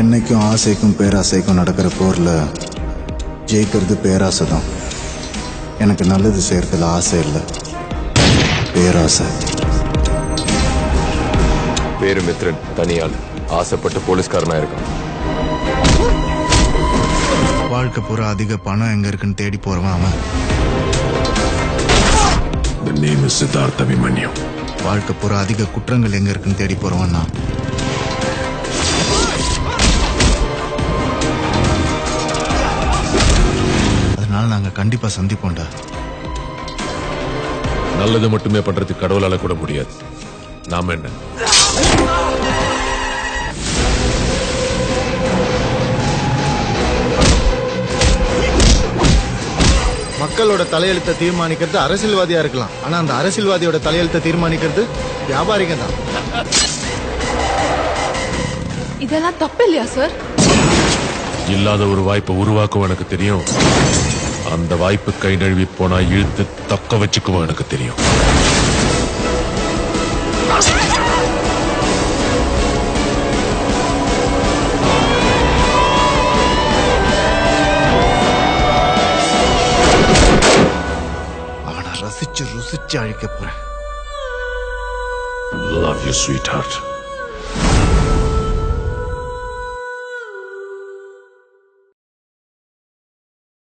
என்னைக்கும் ஆசைக்கும் பேராசைக்கும் நடக்கிற போர்ல ஜெயிக்கிறது பேராசை தான். எனக்கு நல்லது செய்யறதுல ஆசை இல்லை, பேராசை. பேரு மித்ரன், தனியாள், ஆசைப்பட்டு போலீஸ்காரனா இருக்கான். வாழ்க்கை பூரா அதிக பணம் எங்க இருக்குன்னு தேடி போறவன் அவன். The name is Siddharth Abhimanyu. வாழ்க்கை பூரா அதிக குற்றங்கள் எங்க இருக்குன்னு தேடி போறவன் நான். அதனால நாங்க கண்டிப்பா சந்திப்போம்டா. நல்லது மட்டுமே பண்றதுக்கு கடவுளால கூட முடியாது. நாம என்ன? மக்களோட தலையெழுத்தை தீர்மானிக்கிறது அரசியல்வாதியா இருக்கலாம், ஆனா அந்த அரசியல்வாதியோட தலையெழுத்தை தீர்மானிக்கிறது வியாபாரிங்க தான். இதெல்லாம் தப்பு இல்லையா சார்? இல்லாத ஒரு வாய்ப்பை உருவாக்குவோம் எனக்கு தெரியும். அந்த வாய்ப்பு கை நழுவி போனா இழுத்து தக்க வச்சுக்குவோம் எனக்கு தெரியும். அவனை ரசிச்சு ருசிச்சு அழிக்க போறேன். Love you, sweetheart.